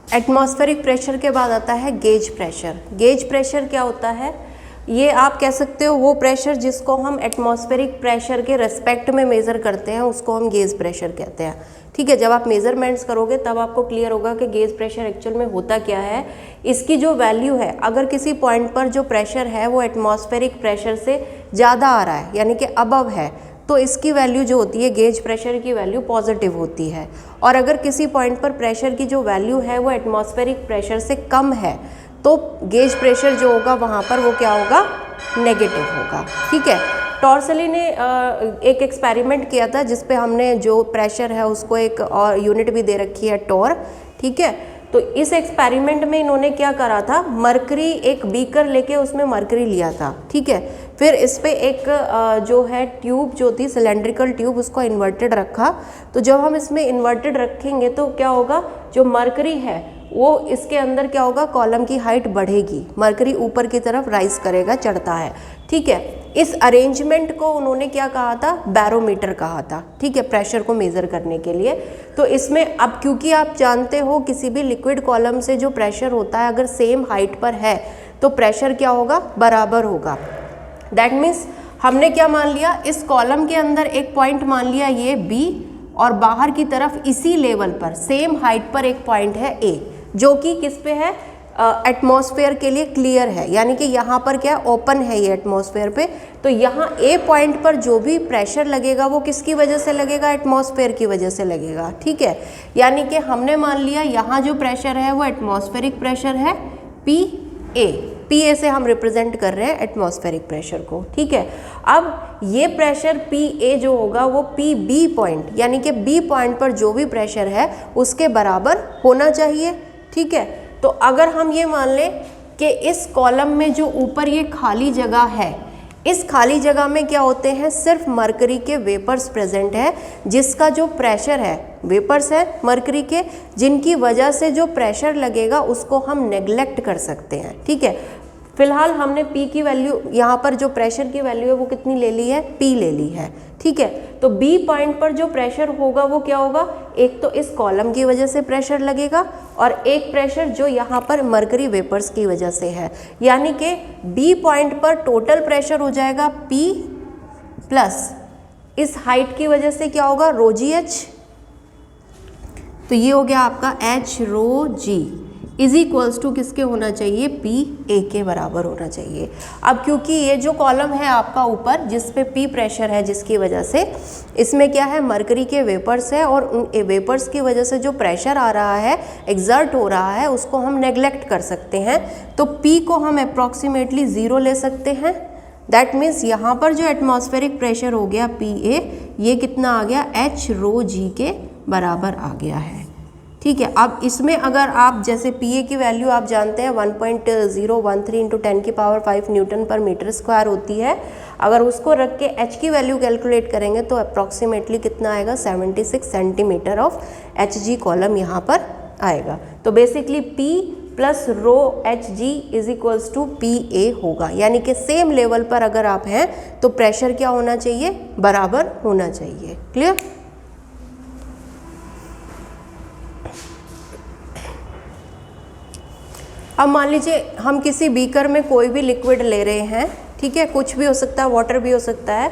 Atmospheric pressure के बाद आता है गेज प्रेशर। गेज प्रेशर क्या होता है? ये आप कह सकते हो वो प्रेशर जिसको हम एटमॉस्फेरिक प्रेशर के रेस्पेक्ट में मेज़र करते हैं उसको हम गेज प्रेशर कहते हैं। ठीक है, जब आप मेजरमेंट्स करोगे तब आपको क्लियर होगा कि गेज प्रेशर एक्चुअल में होता क्या है। इसकी जो वैल्यू है, अगर किसी पॉइंट पर जो प्रेशर है वो एटमॉस्फेरिक प्रेशर से ज़्यादा आ रहा है यानी कि अबव है, तो इसकी वैल्यू जो होती है गेज प्रेशर की वैल्यू पॉजिटिव होती है। और अगर किसी पॉइंट पर प्रेशर की जो वैल्यू है वो एटमॉस्फेरिक प्रेशर से कम है तो गेज प्रेशर जो होगा वहाँ पर वो क्या होगा? नेगेटिव होगा। ठीक है, टॉर्सली ने एक एक्सपेरिमेंट किया था जिसपे हमने जो प्रेशर है उसको एक और यूनिट भी दे रखी है टॉर। ठीक है, तो इस एक्सपेरिमेंट में इन्होंने क्या करा था, मरकरी एक बीकर लेके उसमें मरकरी लिया था। ठीक है, फिर इस पे एक जो है ट्यूब जो थी सिलेंड्रिकल ट्यूब उसको इन्वर्टेड रखा। तो जब हम इसमें इन्वर्टेड रखेंगे तो क्या होगा, जो मरकरी है वो इसके अंदर क्या होगा, कॉलम की हाइट बढ़ेगी, मरकरी ऊपर की तरफ राइज करेगा, चढ़ता है। ठीक है, इस अरेंजमेंट को उन्होंने क्या कहा था, बैरोमीटर कहा था। ठीक है, प्रेशर को मेज़र करने के लिए। तो इसमें अब क्योंकि आप जानते हो किसी भी लिक्विड कॉलम से जो प्रेशर होता है अगर सेम हाइट पर है तो प्रेशर क्या होगा, बराबर होगा। दैट मीन्स हमने क्या मान लिया, इस कॉलम के अंदर एक पॉइंट मान लिया ये B और बाहर की तरफ इसी लेवल पर सेम हाइट पर एक पॉइंट है A जो कि किस पे है, एटमॉस्फेयर के लिए क्लियर है, यानी कि यहाँ पर क्या ओपन है ये एटमॉस्फेयर पे। तो यहाँ A पॉइंट पर जो भी प्रेशर लगेगा वो किसकी वजह से लगेगा, एटमॉस्फेयर की वजह से लगेगा। ठीक है, यानी कि हमने मान लिया यहाँ जो प्रेशर है वो एटमॉस्फेरिक प्रेशर है PA से हम रिप्रेजेंट कर रहे हैं एटमॉस्फेरिक प्रेशर को। ठीक है, अब ये प्रेशर PA जो होगा वो PB पॉइंट यानी कि B पॉइंट पर जो भी प्रेशर है उसके बराबर होना चाहिए। ठीक है, तो अगर हम ये मान लें कि इस कॉलम में जो ऊपर ये खाली जगह है, इस खाली जगह में क्या होते हैं, सिर्फ मरकरी के वेपर्स प्रेजेंट है जिसका जो प्रेशर है, वेपर्स है मरकरी के, जिनकी वजह से जो प्रेशर लगेगा उसको हम नेग्लेक्ट कर सकते हैं। ठीक है, फिलहाल हमने P की वैल्यू, यहाँ पर जो प्रेशर की वैल्यू है वो कितनी ले ली है, P ले ली है। ठीक है, तो B पॉइंट पर जो प्रेशर होगा वो क्या होगा, एक तो इस कॉलम की वजह से प्रेशर लगेगा और एक प्रेशर जो यहाँ पर मरकरी वेपर्स की वजह से है, यानी कि B पॉइंट पर टोटल प्रेशर हो जाएगा P प्लस इस हाइट की वजह से क्या होगा, रो GH। तो ये हो गया आपका H rho G is equals to किसके होना चाहिए, PA के बराबर होना चाहिए। अब क्योंकि ये जो कॉलम है आपका ऊपर जिस पे P प्रेशर है जिसकी वजह से इसमें क्या है, मरकरी के वेपर्स है और उन वेपर्स की वजह से जो प्रेशर आ रहा है, एग्जर्ट हो रहा है, उसको हम नेग्लेक्ट कर सकते हैं। तो P को हम अप्रॉक्सीमेटली 0 ले सकते हैं। दैट मीन्स यहाँ पर जो एटमॉस्फेरिक प्रेशर हो गया PA, ये कितना आ गया, H रो G के बराबर आ गया है। ठीक है, अब इसमें अगर आप जैसे PA की वैल्यू आप जानते हैं 1.013 × 10⁵ न्यूटन पर मीटर स्क्वायर होती है। अगर उसको रख के H की वैल्यू कैलकुलेट करेंगे तो अप्रॉक्सीमेटली कितना आएगा, 76 सेंटीमीटर ऑफ HG कॉलम यहाँ पर आएगा। तो basically P plus rho HG is equals to PA होगा, यानी कि सेम लेवल पर अगर आप हैं तो प्रेशर क्या होना चाहिए, बराबर होना चाहिए। क्लियर? अब मान लीजिए हम किसी बीकर में कोई भी लिक्विड ले रहे हैं। ठीक है, कुछ भी हो सकता है, वाटर भी हो सकता है,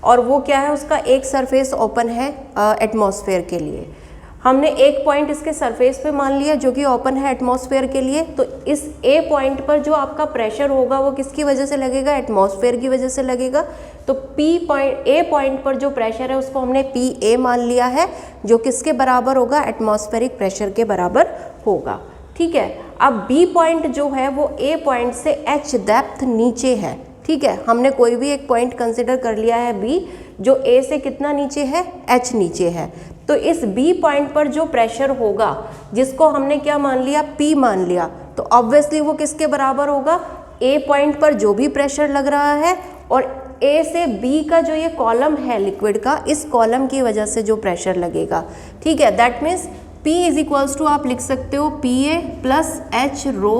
और वो क्या है, उसका एक सरफेस ओपन है एटमॉस्फेयर के लिए। हमने एक पॉइंट इसके सरफेस पे मान लिया जो कि ओपन है एटमॉस्फेयर के लिए। तो इस A पॉइंट पर जो आपका प्रेशर होगा वो किसकी वजह से लगेगा, एटमॉस्फेयर की वजह से लगेगा। तो A पॉइंट पर जो प्रेशर है उसको हमने PA मान लिया है जो किसके बराबर होगा, एटमॉस्फेरिक प्रेशर के बराबर होगा। ठीक है, अब B पॉइंट जो है वो A पॉइंट से H डेप्थ नीचे है। ठीक है, हमने कोई भी एक पॉइंट कंसिडर कर लिया है B जो A से कितना नीचे है, H नीचे है। तो इस B पॉइंट पर जो प्रेशर होगा जिसको हमने क्या मान लिया, P मान लिया, तो ऑब्वियसली वो किसके बराबर होगा, A पॉइंट पर जो भी प्रेशर लग रहा है और A से B का जो ये कॉलम है लिक्विड का, इस कॉलम की वजह से जो प्रेशर लगेगा। ठीक है, that means P is equals to आप लिख सकते हो PA plus H rho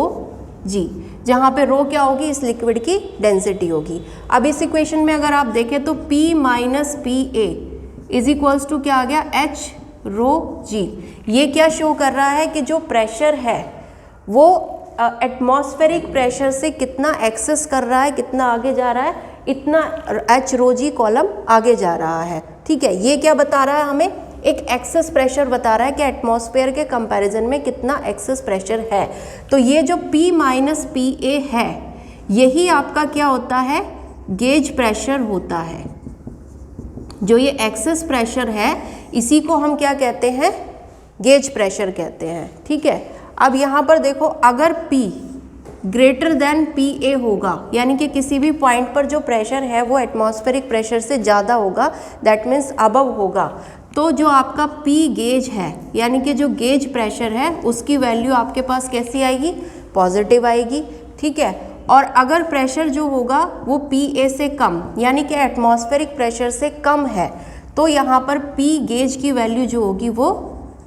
G, जहाँ पे रो क्या होगी, इस लिक्विड की डेंसिटी होगी। अब इस इक्वेशन में अगर आप देखें तो P minus PA is equals to क्या आ गया, H रो जी। ये क्या शो कर रहा है कि जो प्रेशर है वो एटमॉस्फेरिक प्रेशर से कितना एक्सेस कर रहा है, कितना आगे जा रहा है, इतना एच रो जी कॉलम आगे जा रहा है। ठीक है, ये क्या बता रहा है हमें, एक एक्सेस प्रेशर बता रहा है कि एटमॉस्फेयर के कंपैरिजन में कितना एक्सेस प्रेशर है। तो ये जो P माइनस पी ए है यही आपका क्या होता है, गेज प्रेशर होता है। जो ये एक्सेस प्रेशर है इसी को हम क्या कहते हैं, गेज प्रेशर कहते हैं। ठीक है, अब यहाँ पर देखो अगर P greater than P A होगा, यानी कि किसी भी पॉइंट पर जो प्रेशर है वो एटमॉस्फेरिक प्रेशर से ज़्यादा होगा, दैट मीन्स अबव होगा, तो जो आपका P गेज है यानी कि जो गेज प्रेशर है उसकी वैल्यू आपके पास कैसी आएगी, पॉजिटिव आएगी। ठीक है, और अगर प्रेशर जो होगा वो पी ए से कम यानी कि एटमॉस्फेरिक प्रेशर से कम है तो यहाँ पर P गेज की वैल्यू जो होगी वो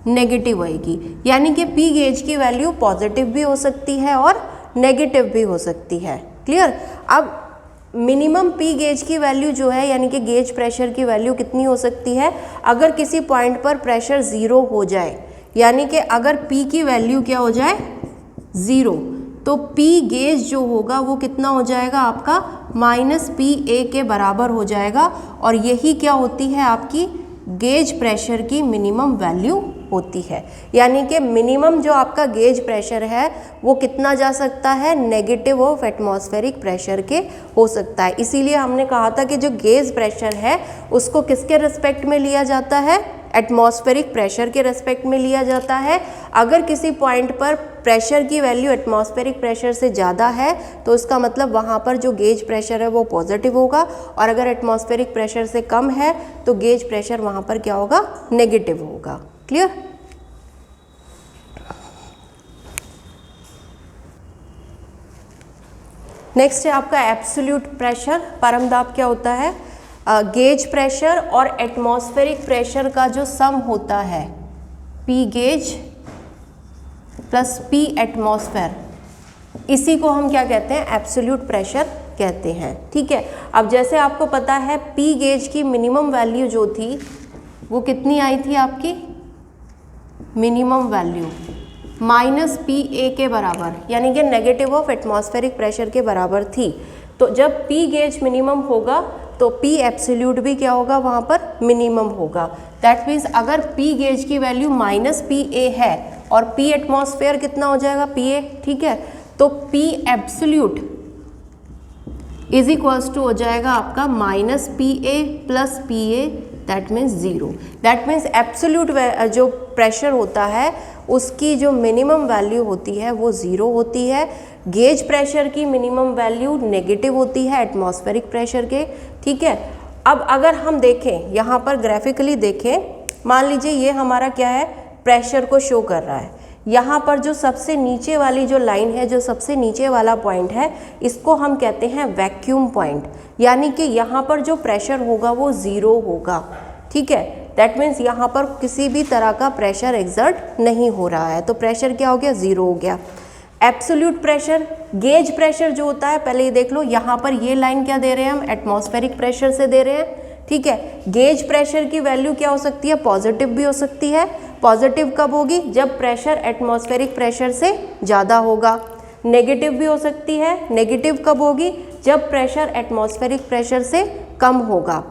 नेगेटिव आएगी। यानी कि P गेज की वैल्यू पॉजिटिव भी हो सकती है और नेगेटिव भी हो सकती है। क्लियर। अब मिनिमम P गेज की वैल्यू जो है यानी कि गेज प्रेशर की वैल्यू कितनी हो सकती है, अगर किसी पॉइंट पर प्रेशर ज़ीरो हो जाए, यानी कि अगर P की वैल्यू क्या हो जाए, ज़ीरो, तो P गेज जो होगा वो कितना हो जाएगा आपका, माइनस पी ए के बराबर हो जाएगा। और यही क्या होती है आपकी गेज प्रेशर की मिनिमम वैल्यू होती है। यानी कि मिनिमम जो आपका गेज प्रेशर है वो कितना जा सकता है, नेगेटिव ऑफ एटमॉस्फेरिक प्रेशर के हो सकता है। इसीलिए हमने कहा था कि जो गेज प्रेशर है उसको किसके रिस्पेक्ट में लिया जाता है, एटमॉस्फेरिक प्रेशर के रेस्पेक्ट में लिया जाता है। अगर किसी पॉइंट पर प्रेशर की वैल्यू एटमॉस्फेरिक प्रेशर से ज़्यादा है तो इसका मतलब वहाँ पर जो गेज प्रेशर है वो पॉजिटिव होगा, और अगर एटमॉस्फेरिक प्रेशर से कम है तो गेज प्रेशर वहाँ पर क्या होगा, नेगेटिव होगा। क्लियर। नेक्स्ट है आपका एब्सोल्यूट प्रेशर। परम दाब क्या होता है, गेज प्रेशर और एटमॉस्फेरिक प्रेशर का जो सम होता है, P gauge plus P atmosphere, इसी को हम क्या कहते हैं, एब्सोल्यूट प्रेशर कहते हैं। ठीक है, अब जैसे आपको पता है P गेज की मिनिमम वैल्यू जो थी वो कितनी आई थी आपकी, मिनिमम वैल्यू माइनस पी ए के बराबर, यानी कि नेगेटिव ऑफ एटमॉस्फेरिक प्रेशर के बराबर थी। तो जब P गेज मिनिमम होगा तो P एब्सोल्यूट भी क्या होगा, वहाँ पर मिनिमम होगा। दैट मीन्स अगर P गेज की वैल्यू माइनस पी ए है और P एटमॉस्फेयर कितना हो जाएगा, पी ए। ठीक है, तो P absolute is equals to हो जाएगा आपका minus P A plus P A, that means zero. That means absolute जो प्रेशर होता है उसकी जो मिनिमम वैल्यू होती है वो ज़ीरो होती है। गेज प्रेशर की मिनिमम वैल्यू नेगेटिव होती है एटमॉस्फेरिक प्रेशर के। ठीक है, अब अगर हम देखें यहाँ पर ग्राफिकली देखें, मान लीजिए ये हमारा क्या है, प्रेशर को शो कर रहा है। यहाँ पर जो सबसे नीचे वाली जो लाइन है, जो सबसे नीचे वाला पॉइंट है, इसको हम कहते हैं वैक्यूम पॉइंट, यानी कि यहाँ पर जो प्रेशर होगा वो ज़ीरो होगा। ठीक है, दैट मीन्स यहाँ पर किसी भी तरह का प्रेशर एक्सर्ट नहीं हो रहा है, तो प्रेशर क्या हो गया, ज़ीरो हो गया। एब्सोल्यूट प्रेशर, गेज प्रेशर जो होता है, पहले ये देख लो, यहाँ पर ये लाइन क्या दे रहे हैं हम, एटमॉस्फेरिक प्रेशर से दे रहे हैं। ठीक है, गेज प्रेशर की वैल्यू क्या हो सकती है, पॉजिटिव भी हो सकती है। पॉजिटिव कब होगी, जब प्रेशर एटमॉस्फेरिक प्रेशर से ज़्यादा होगा। नेगेटिव भी हो सकती है, नेगेटिव कब होगी, जब प्रेशर एटमॉस्फेरिक प्रेशर से कम होगा।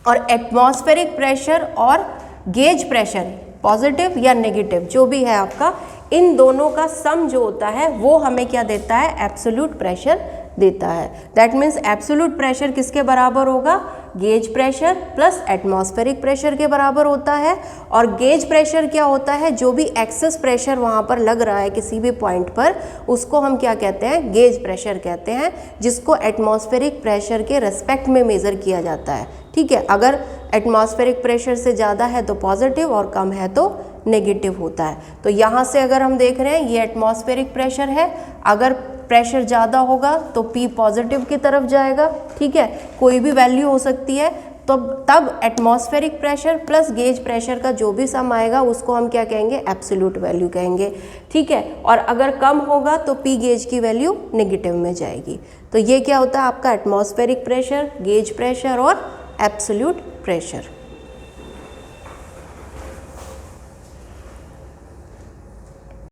और एटमॉस्फेरिक प्रेशर और गेज प्रेशर, पॉजिटिव या नेगेटिव जो भी है आपका, इन दोनों का सम जो होता है वो हमें क्या देता है, एब्सोल्यूट प्रेशर देता है। दैट मीन्स एब्सोल्यूट प्रेशर किसके बराबर होगा, gauge pressure plus atmospheric pressure के बराबर होता है। और गेज प्रेशर क्या होता है, जो भी एक्सेस प्रेशर वहाँ पर लग रहा है किसी भी पॉइंट पर, उसको हम क्या कहते हैं, गेज प्रेशर कहते हैं, जिसको एटमॉस्फेरिक प्रेशर के रेस्पेक्ट में मेज़र किया जाता है। ठीक है, अगर एटमॉस्फेरिक प्रेशर से ज़्यादा है तो पॉजिटिव और कम है तो नेगेटिव होता है। तो यहाँ से अगर हम देख रहे हैं ये एटमॉस्फेरिक प्रेशर है, अगर प्रेशर ज़्यादा होगा तो P पॉजिटिव की तरफ जाएगा। ठीक है, कोई भी वैल्यू हो सकती है, तो तब atmospheric pressure plus gauge pressure का जो भी सम आएगा उसको हम क्या कहेंगे, एब्सोल्यूट वैल्यू कहेंगे। ठीक है, और अगर कम होगा तो P गेज की वैल्यू नेगेटिव में जाएगी। तो ये क्या होता है आपका एटमॉस्फेरिक प्रेशर, गेज प्रेशर और एब्सोल्यूट प्रेशर।